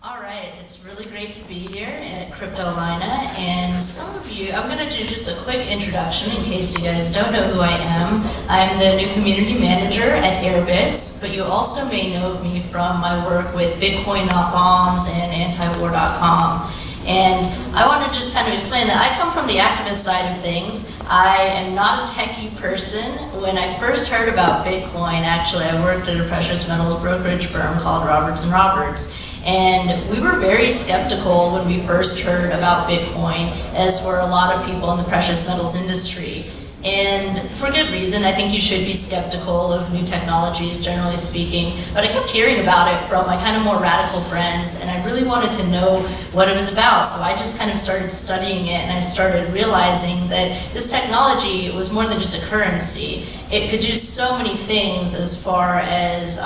All right, it's really great to be here at Cryptolina, and some of you, I'm going to do just a quick introduction in case you guys don't know who I am. I'm the new community manager at Airbits, but you also may know me from my work with Bitcoin Not Bombs and antiwar.com. And I want to just kind of explain that I come from the activist side of things. I am not a techie person. When I first heard about Bitcoin, actually, I worked at a precious metals brokerage firm called Roberts & Roberts. And we were very skeptical when we first heard about Bitcoin, as were a lot of people in the precious metals industry. And for good reason. I think you should be skeptical of new technologies, generally speaking. But I kept hearing about it from my kind of more radical friends, and I really wanted to know what it was about. So I just kind of started studying it, and I started realizing that this technology was more than just a currency. It could do so many things as far as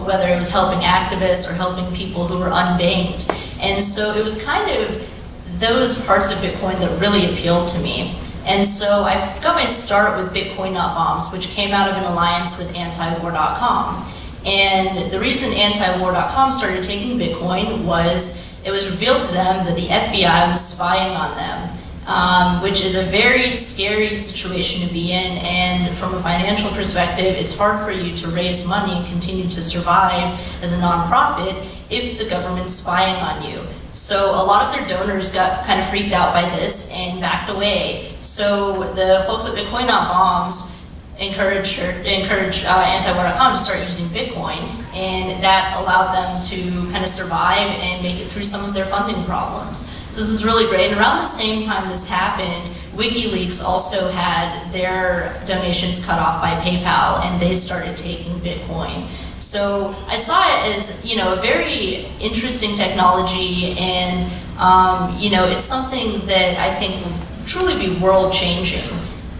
whether it was helping activists or helping people who were unbanked. And so it was kind of those parts of Bitcoin that really appealed to me. And so I got my start with Bitcoin Not Bombs, which came out of an alliance with antiwar.com. And the reason antiwar.com started taking Bitcoin was it was revealed to them that the FBI was spying on them, which is a very scary situation to be in. And from a financial perspective, it's hard for you to raise money and continue to survive as a nonprofit if the government's spying on you. So a lot of their donors got kind of freaked out by this and backed away. So the folks at Bitcoin Not Bombs encouraged antiwar.com to start using Bitcoin, and that allowed them to kind of survive and make it through some of their funding problems. So this was really great. And around the same time this happened, WikiLeaks also had their donations cut off by PayPal, and they started taking Bitcoin. So I saw it as, a very interesting technology, and it's something that I think will truly be world-changing.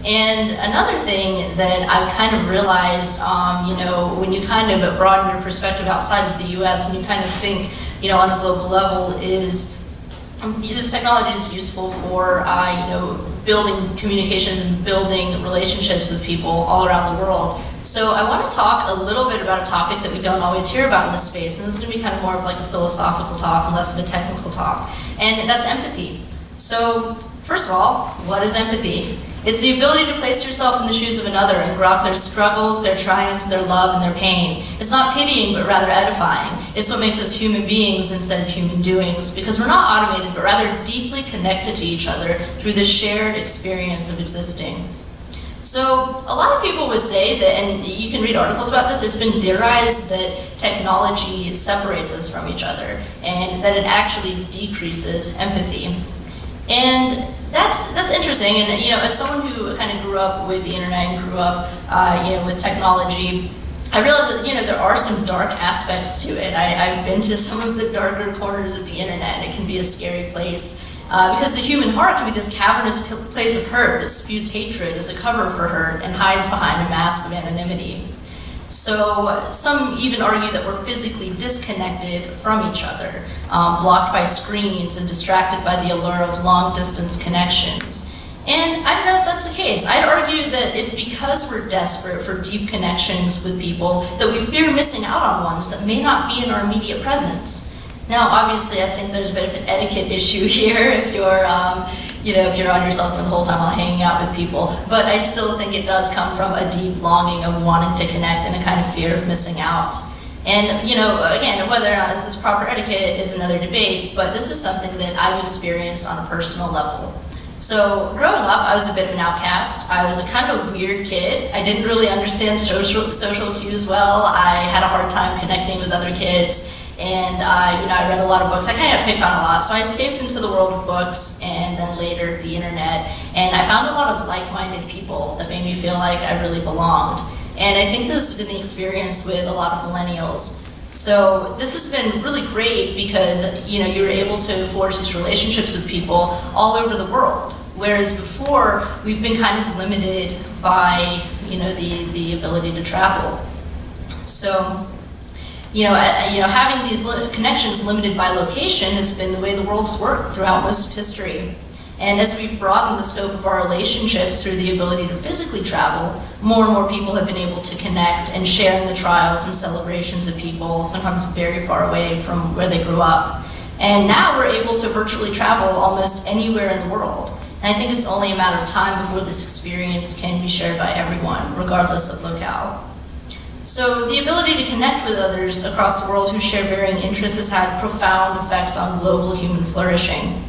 And another thing that I've kind of realized, when you kind of broaden your perspective outside of the U.S. and you kind of think, on a global level, is this technology is useful for, building communications and building relationships with people all around the world. So I want to talk a little bit about a topic that we don't always hear about in this space, and this is going to be kind of more of like a philosophical talk and less of a technical talk, and that's empathy. So first of all, what is empathy? It's the ability to place yourself in the shoes of another and grok their struggles, their triumphs, their love, and their pain. It's not pitying, but rather edifying. It's what makes us human beings instead of human doings, because we're not automated, but rather deeply connected to each other through the shared experience of existing. So a lot of people would say that, and you can read articles about this, it's been theorized that technology separates us from each other, and that it actually decreases empathy. And that's interesting, and as someone who kind of grew up with the internet and grew up, with technology, I realized that there are some dark aspects to it. I've been to some of the darker corners of the internet, and it can be a scary place because the human heart can be this cavernous place of hurt that spews hatred as a cover for hurt and hides behind a mask of anonymity. So some even argue that we're physically disconnected from each other, blocked by screens and distracted by the allure of long-distance connections. And I don't know if that's the case. I'd argue that it's because we're desperate for deep connections with people that we fear missing out on ones that may not be in our immediate presence. Now, obviously, I think there's a bit of an etiquette issue here if you're if you're on your cell phone the whole time while hanging out with people. But I still think it does come from a deep longing of wanting to connect and a kind of fear of missing out. And, again, whether or not this is proper etiquette is another debate, but this is something that I've experienced on a personal level. So growing up, I was a bit of an outcast. I was a kind of weird kid. I didn't really understand social cues well. I had a hard time connecting with other kids. And, I read a lot of books. I kind of picked on a lot. So I escaped into the world of books and then later the internet. And I found a lot of like-minded people that made me feel like I really belonged. And I think this has been the experience with a lot of millennials. So this has been really great because, you're able to forge these relationships with people all over the world. Whereas before, we've been kind of limited by, the ability to travel. So, having these connections limited by location has been the way the world has worked throughout most of history. And as we've broadened the scope of our relationships through the ability to physically travel, more and more people have been able to connect and share in the trials and celebrations of people, sometimes very far away from where they grew up. And now we're able to virtually travel almost anywhere in the world. And I think it's only a matter of time before this experience can be shared by everyone, regardless of locale. So the ability to connect with others across the world who share varying interests has had profound effects on global human flourishing.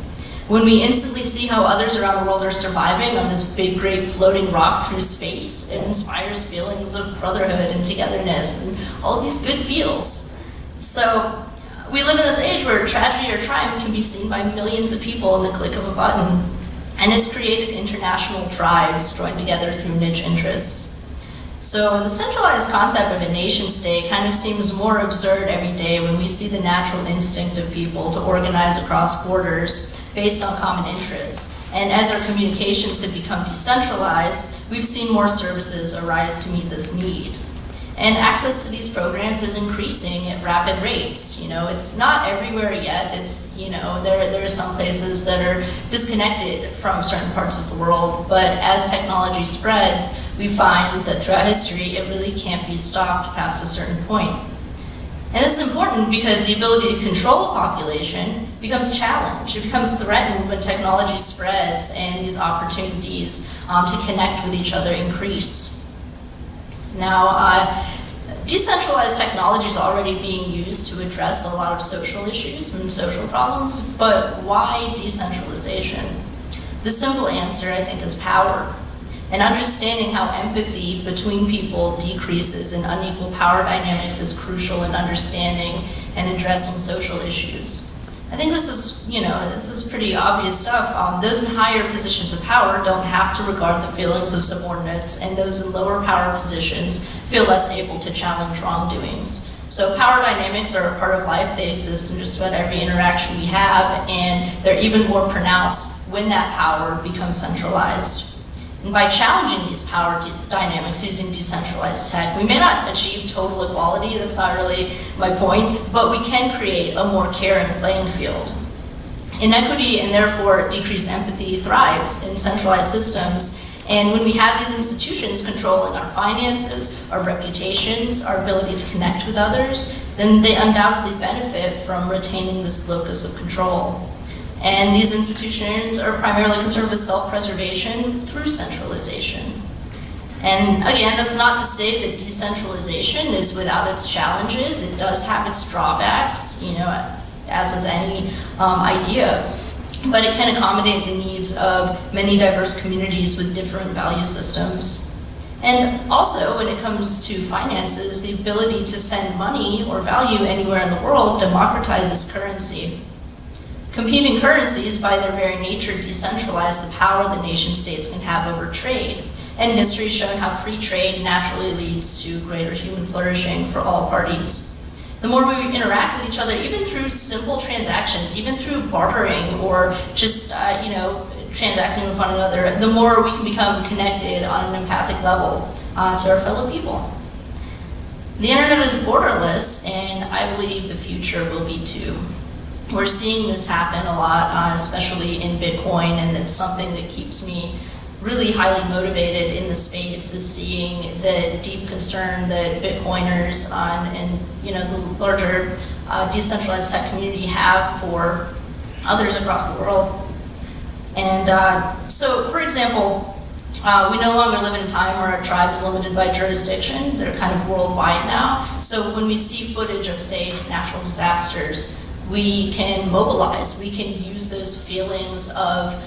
When we instantly see how others around the world are surviving on this big, great floating rock through space, it inspires feelings of brotherhood and togetherness and all these good feels. So we live in this age where tragedy or triumph can be seen by millions of people in the click of a button. And it's created international tribes joined together through niche interests. So the centralized concept of a nation state kind of seems more absurd every day when we see the natural instinct of people to organize across borders based on common interests. And as our communications have become decentralized, we've seen more services arise to meet this need. And access to these programs is increasing at rapid rates. It's not everywhere yet. It's, there are some places that are disconnected from certain parts of the world, but as technology spreads, we find that throughout history, it really can't be stopped past a certain point. And this is important because the ability to control a population becomes challenged. It becomes threatened when technology spreads and these opportunities to connect with each other increase. Now, decentralized technology is already being used to address a lot of social issues and social problems, but why decentralization? The simple answer, I think, is power. And understanding how empathy between people decreases in unequal power dynamics is crucial in understanding and addressing social issues. I think this is pretty obvious stuff. Those in higher positions of power don't have to regard the feelings of subordinates, and those in lower power positions feel less able to challenge wrongdoings. So power dynamics are a part of life. They exist in just about every interaction we have, and they're even more pronounced when that power becomes centralized. And by challenging these power dynamics using decentralized tech, we may not achieve total equality, that's not really my point, but we can create a more caring playing field. Inequity and therefore decreased empathy thrives in centralized systems, and when we have these institutions controlling our finances, our reputations, our ability to connect with others, then they undoubtedly benefit from retaining this locus of control. And these institutions are primarily concerned with self-preservation through centralization. And again, that's not to say that decentralization is without its challenges. It does have its drawbacks, as is any idea. But it can accommodate the needs of many diverse communities with different value systems. And also, when it comes to finances, the ability to send money or value anywhere in the world democratizes currency. Competing currencies, by their very nature, decentralize the power the nation states can have over trade. And history has shown how free trade naturally leads to greater human flourishing for all parties. The more we interact with each other, even through simple transactions, even through bartering or just transacting with one another, the more we can become connected on an empathic level to our fellow people. The internet is borderless, and I believe the future will be too. We're seeing this happen a lot, especially in Bitcoin, and it's something that keeps me really highly motivated in the space, is seeing the deep concern that Bitcoiners and the larger decentralized tech community have for others across the world. And so, for example, we no longer live in a time where a tribe is limited by jurisdiction. They're kind of worldwide now. So when we see footage of, say, natural disasters, we can mobilize. We can use those feelings of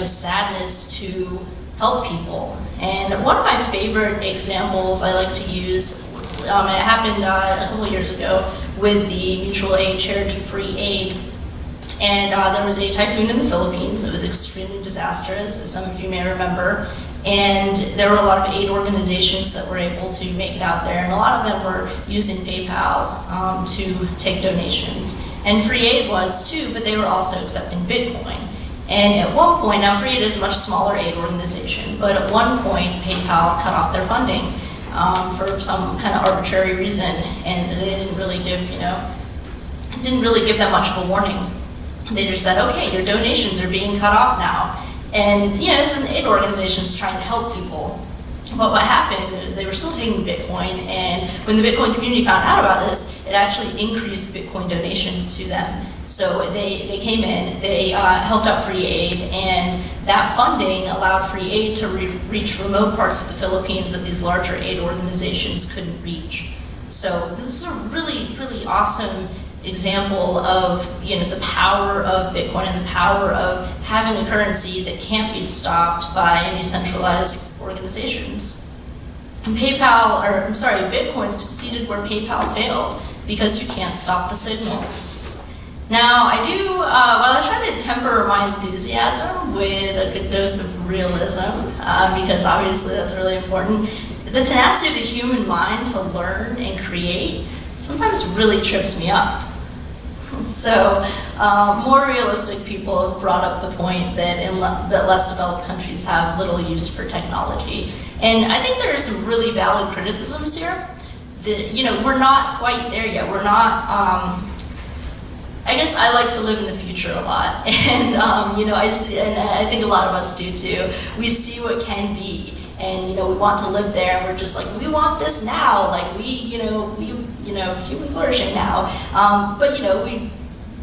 sadness to help people. And one of my favorite examples I like to use, it happened a couple of years ago with the mutual aid charity Free Aid. And there was a typhoon in the Philippines. It was extremely disastrous, as some of you may remember. And there were a lot of aid organizations that were able to make it out there, and a lot of them were using PayPal to take donations. And Free Aid was too, but they were also accepting Bitcoin. And at one point, now Free Aid is a much smaller aid organization, but at one point PayPal cut off their funding for some kind of arbitrary reason, and they didn't really give that much of a warning. They just said, okay, your donations are being cut off now. And this is an aid organization trying to help people. But what happened, they were still taking Bitcoin, and when the Bitcoin community found out about this, it actually increased Bitcoin donations to them. So they came in, they helped out free aid, and that funding allowed free aid to reach remote parts of the Philippines that these larger aid organizations couldn't reach. So this is a really, really awesome example of the power of Bitcoin and the power of having a currency that can't be stopped by any centralized organizations. And Bitcoin succeeded where PayPal failed because you can't stop the signal. Now, while I try to temper my enthusiasm with a good dose of realism, because obviously that's really important, the tenacity of the human mind to learn and create sometimes really trips me up. So, more realistic people have brought up the point that less developed countries have little use for technology. And I think there are some really valid criticisms here. That, we're not quite there yet. We're not, I guess I like to live in the future a lot. And, I see, and I think a lot of us do too. We see what can be. And, we want to live there, and we're just like, we want this now. Like, human flourishing now. But,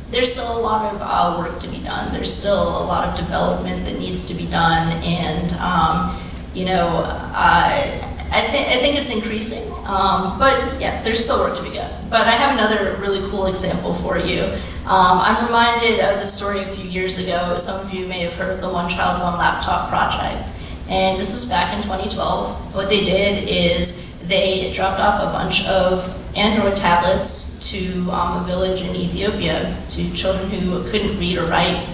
there's still a lot of work to be done. There's still a lot of development that needs to be done, and I think it's increasing. But yeah, there's still work to be done. But I have another really cool example for you. I'm reminded of the story a few years ago. Some of you may have heard of the One Child, One Laptop project. And this was back in 2012. What they did is they dropped off a bunch of Android tablets to a village in Ethiopia, to children who couldn't read or write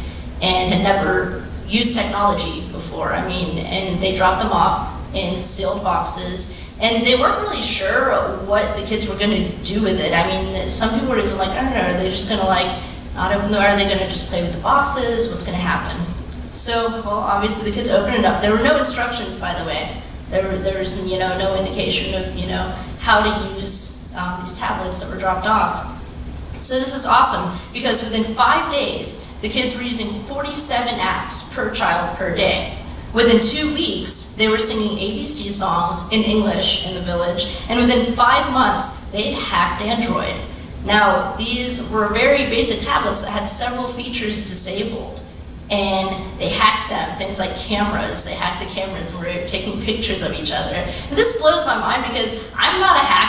and had never used technology before. And they dropped them off in sealed boxes, and they weren't really sure what the kids were going to do with it. Some people were even like, I don't know, are they just going to not open the door? Are they going to just play with the boxes? What's going to happen? So, well, obviously the kids opened it up. There were no instructions, by the way. There was no indication of how to use these tablets that were dropped off. So this is awesome, because within 5 days, the kids were using 47 apps per child per day. Within 2 weeks, they were singing ABC songs in English in the village, and within 5 months, they had hacked Android. Now, these were very basic tablets that had several features disabled, and they hacked them, things like cameras. They hacked the cameras and were taking pictures of each other. And this blows my mind, because I'm not a hacker.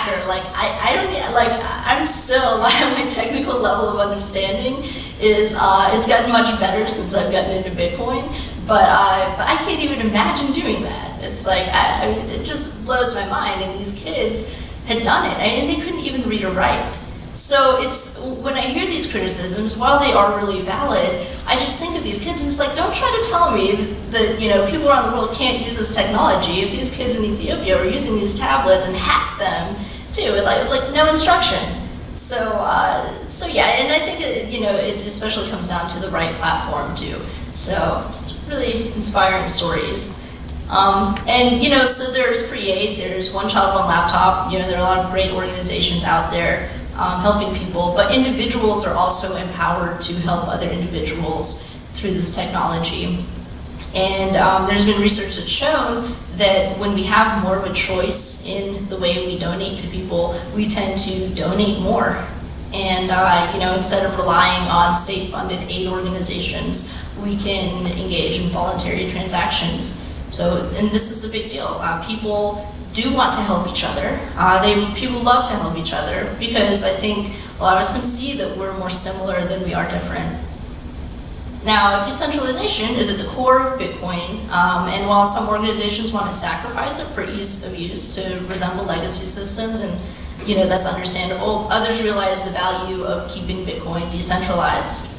I'm still, my technical level of understanding is, it's gotten much better since I've gotten into Bitcoin. But I can't even imagine doing that. It's like, it just blows my mind. And these kids had done it, and they couldn't even read or write. So when I hear these criticisms, while they are really valid, I just think of these kids, and it's like, don't try to tell me that people around the world can't use this technology if these kids in Ethiopia are using these tablets and hack them too, with like no instruction. So yeah, and I think it especially comes down to the right platform too. So just really inspiring stories. So there's free aid, there's One Child, One Laptop. There are a lot of great organizations out there helping people, but individuals are also empowered to help other individuals through this technology. And there's been research that's shown that when we have more of a choice in the way we donate to people, we tend to donate more. And instead of relying on state-funded aid organizations, we can engage in voluntary transactions. And this is a big deal. People do want to help each other. People love to help each other, because I think a lot of us can see that we're more similar than we are different. Now, decentralization is at the core of Bitcoin, and while some organizations want to sacrifice it for ease of use to resemble legacy systems, and that's understandable, others realize the value of keeping Bitcoin decentralized.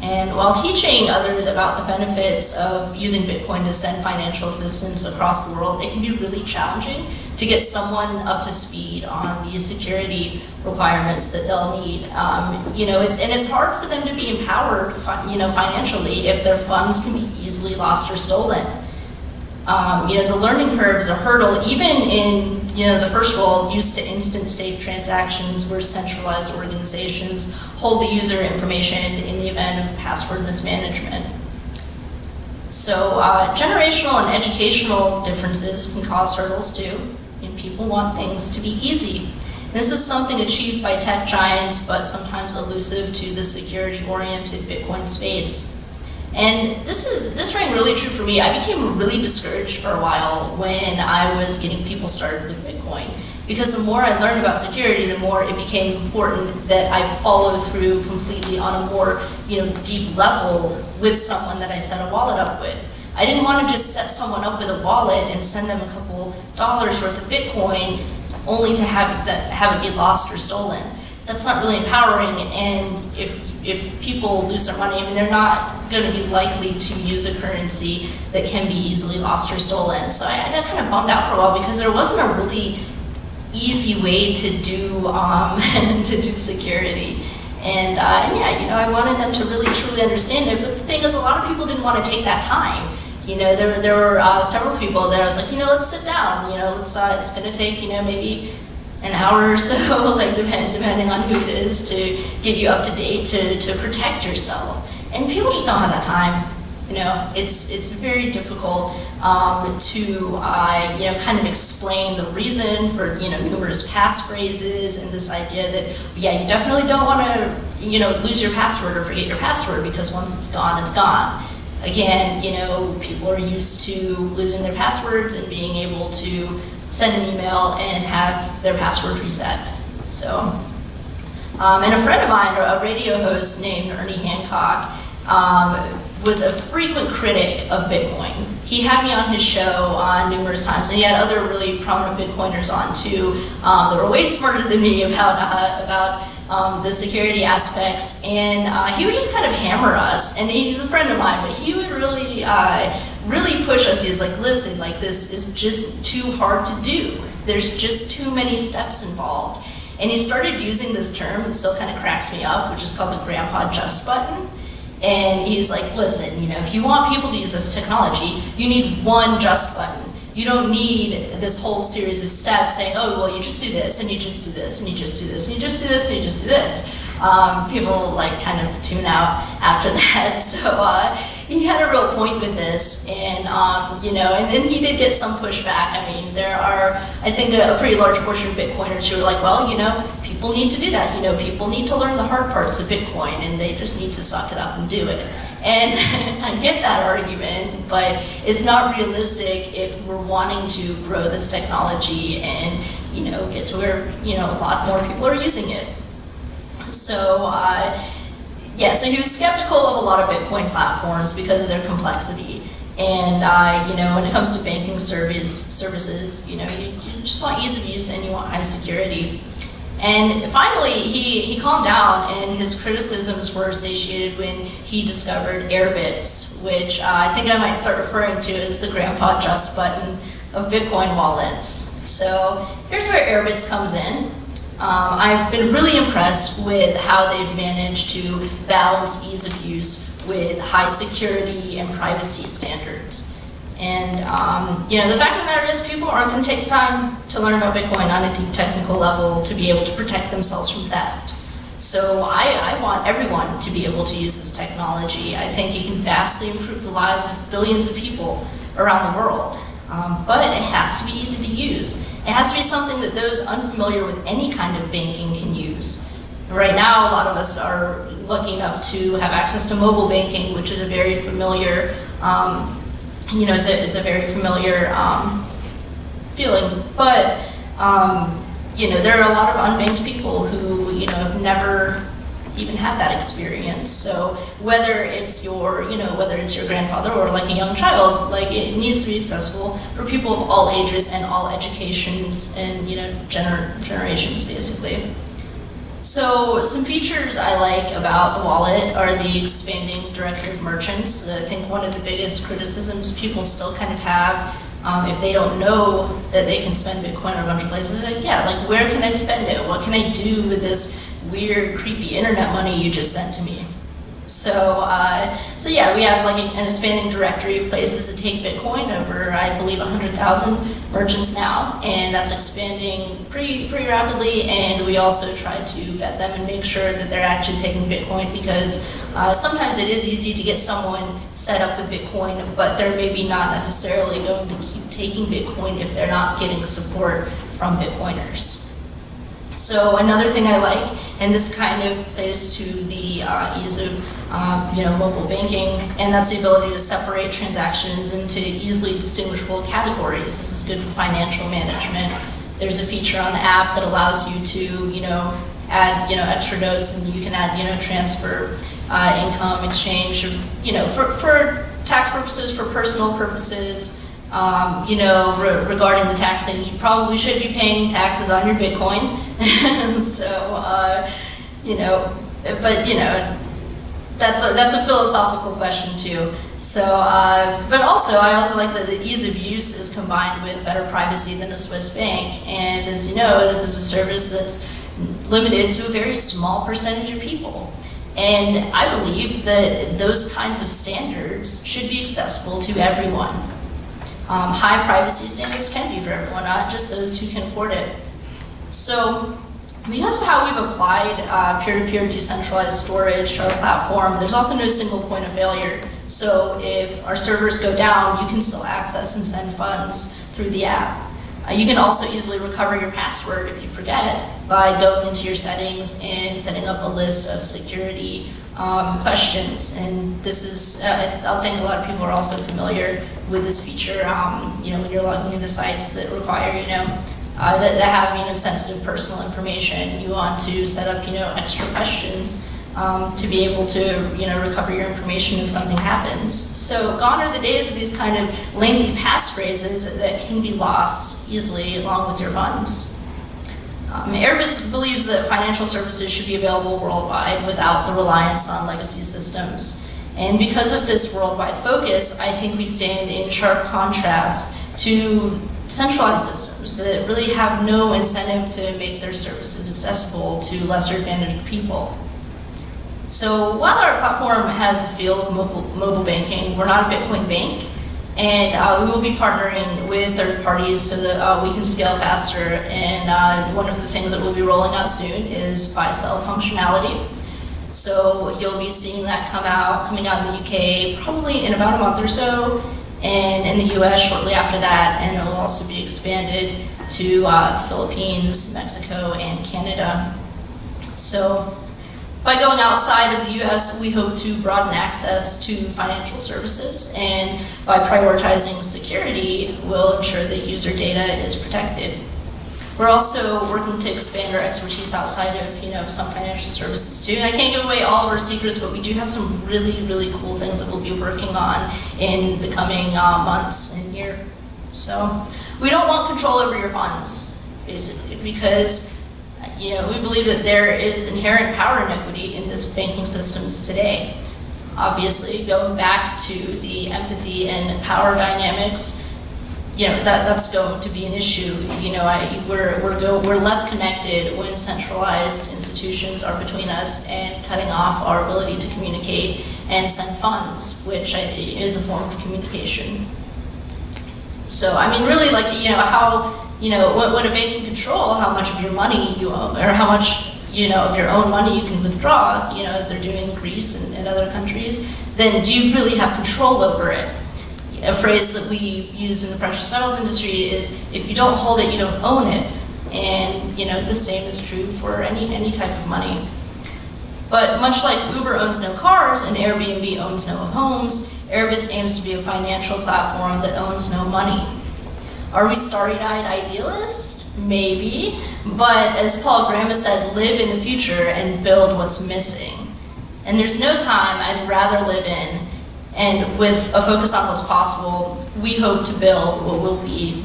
And while teaching others about the benefits of using Bitcoin to send financial assistance across the world, it can be really challenging to get someone up to speed on the security requirements that they'll need. It's hard for them to be empowered, financially if their funds can be easily lost or stolen. The learning curve is a hurdle, even in the first world, used to instant safe transactions where centralized organizations hold the user information in the event of password mismanagement. So generational and educational differences can cause hurdles too. And people want things to be easy. And this is something achieved by tech giants, but sometimes elusive to the security-oriented Bitcoin space. And this rang really true for me. I became really discouraged for a while when I was getting people started with Bitcoin. Because the more I learned about security, the more it became important that I follow through completely on a more deep level with someone that I set a wallet up with. I didn't want to just set someone up with a wallet and send them a couple dollars worth of Bitcoin only to have it be lost or stolen. That's not really empowering, and if people lose their money, I mean, they're not going to be likely to use a currency that can be easily lost or stolen. So I got kind of bummed out for a while because there wasn't a really easy way to do to do security. And yeah, I wanted them to really truly understand it. But the thing is, a lot of people didn't want to take that time. There were several people that I was like, let's sit down. It's going to take maybe an hour or so, like depending on who it is, to get you up to date to protect yourself. And people just don't have that time. It's very difficult to kind of explain the reason for numerous passphrases and this idea that you definitely don't want to lose your password or forget your password, because once it's gone, it's gone. Again, people are used to losing their passwords and being able to send an email and have their password reset. So, and a friend of mine, a radio host named Ernie Hancock, was a frequent critic of Bitcoin. He had me on his show numerous times, and he had other really prominent Bitcoiners on too that were way smarter than me about the security aspects, and he would just kind of hammer us. And he's a friend of mine, but he would really push us. He was like, listen, this is just too hard to do. There's just too many steps involved. And he started using this term that still kind of cracks me up, which is called the grandpa just button. And he's like, listen, if you want people to use this technology, you need one just button. You don't need this whole series of steps saying, oh, well, you just do this, and you just do this, and you just do this, and you just do this, and you just do this. People kind of tune out after that. So he had a real point with this, and and then he did get some pushback. I mean, there are, I think, a pretty large portion of Bitcoiners who are like, well, people need to do that. People need to learn the hard parts of Bitcoin, and they just need to suck it up and do it. And I get that argument, but it's not realistic if we're wanting to grow this technology and get to where a lot more people are using it. So so he was skeptical of a lot of Bitcoin platforms because of their complexity. And when it comes to banking services, you just want ease of use and you want high security. And finally, he calmed down, and his criticisms were satiated when he discovered Airbits, which I think I might start referring to as the grandpa just button of Bitcoin wallets. So here's where Airbits comes in. I've been really impressed with how they've managed to balance ease of use with high security and privacy standards. And the fact of the matter is, people aren't going to take the time to learn about Bitcoin on a deep technical level to be able to protect themselves from theft. So I want everyone to be able to use this technology. I think it can vastly improve the lives of billions of people around the world. But it has to be easy to use. It has to be something that those unfamiliar with any kind of banking can use. Right now, a lot of us are lucky enough to have access to mobile banking, which is a very familiar it's a very familiar feeling, but there are a lot of unbanked people who have never even had that experience. So whether it's your grandfather or like a young child, it needs to be accessible for people of all ages and all educations and generations basically. So some features I like about the wallet are the expanding directory of merchants. I think one of the biggest criticisms people still kind of have if they don't know that they can spend Bitcoin in a bunch of places, where can I spend it? What can I do with this weird, creepy internet money you just sent to me? So yeah, we have like an expanding directory of places to take Bitcoin, over, I believe, 100,000 merchants now, and that's expanding pretty rapidly. And we also try to vet them and make sure that they're actually taking Bitcoin, because sometimes it is easy to get someone set up with Bitcoin, but they're maybe not necessarily going to keep taking Bitcoin if they're not getting support from Bitcoiners. So another thing I like, and this kind of plays to the ease of mobile banking, and that's the ability to separate transactions into easily distinguishable categories. This is good for financial management. There's a feature on the app that allows you to add extra notes, and you can add transfer income, exchange, for tax purposes, for personal purposes. Regarding the taxing, you probably should be paying taxes on your Bitcoin. That's a philosophical question too. But also, I also like that the ease of use is combined with better privacy than a Swiss bank. And as you know, this is a service that's limited to a very small percentage of people. And I believe that those kinds of standards should be accessible to everyone. High privacy standards can be for everyone, not just those who can afford it. So, because of how we've applied peer-to-peer decentralized storage to our platform, there's also no single point of failure. So if our servers go down, you can still access and send funds through the app. You can also easily recover your password if you forget by going into your settings and setting up a list of security questions. And this is, I think a lot of people are also familiar with this feature, when you're logging into sites that require, that have, sensitive personal information. You want to set up, extra questions to be able to, recover your information if something happens. So gone are the days of these kind of lengthy passphrases that can be lost easily along with your funds. Airbits believes that financial services should be available worldwide without the reliance on legacy systems. And because of this worldwide focus, I think we stand in sharp contrast to centralized systems that really have no incentive to make their services accessible to lesser advantaged people. So while our platform has a feel of mobile banking, we're not a Bitcoin bank, and we will be partnering with third parties so that we can scale faster. And one of the things that we'll be rolling out soon is buy-sell functionality. So you'll be seeing that coming out in the UK probably in about a month or so, and in the US shortly after that, and it will also be expanded to the Philippines, Mexico, and Canada. So by going outside of the US, we hope to broaden access to financial services, and by prioritizing security, we'll ensure that user data is protected. We're also working to expand our expertise outside of, some financial services too. And I can't give away all of our secrets, but we do have some really cool things that we'll be working on in the coming months and year. So we don't want control over your funds, basically, because we believe that there is inherent power inequity in this banking systems today. Obviously, going back to the empathy and power dynamics, that's going to be an issue. We're less connected when centralized institutions are between us and cutting off our ability to communicate and send funds, which is a form of communication. So, really, how, when a bank can control how much of your money you own, or how much, of your own money you can withdraw, as they're doing in Greece and other countries, then do you really have control over it? A phrase that we use in the precious metals industry is, if you don't hold it, you don't own it. And the same is true for any type of money. But much like Uber owns no cars and Airbnb owns no homes, Airbits aims to be a financial platform that owns no money. Are we starry-eyed idealists? Maybe. But as Paul Graham has said, live in the future and build what's missing. And there's no time I'd rather live in. And with a focus on what's possible, we hope to build what will be.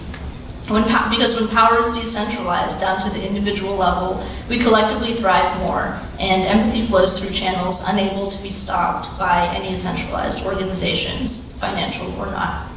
Because when power is decentralized down to the individual level, we collectively thrive more, and empathy flows through channels unable to be stopped by any centralized organizations, financial or not.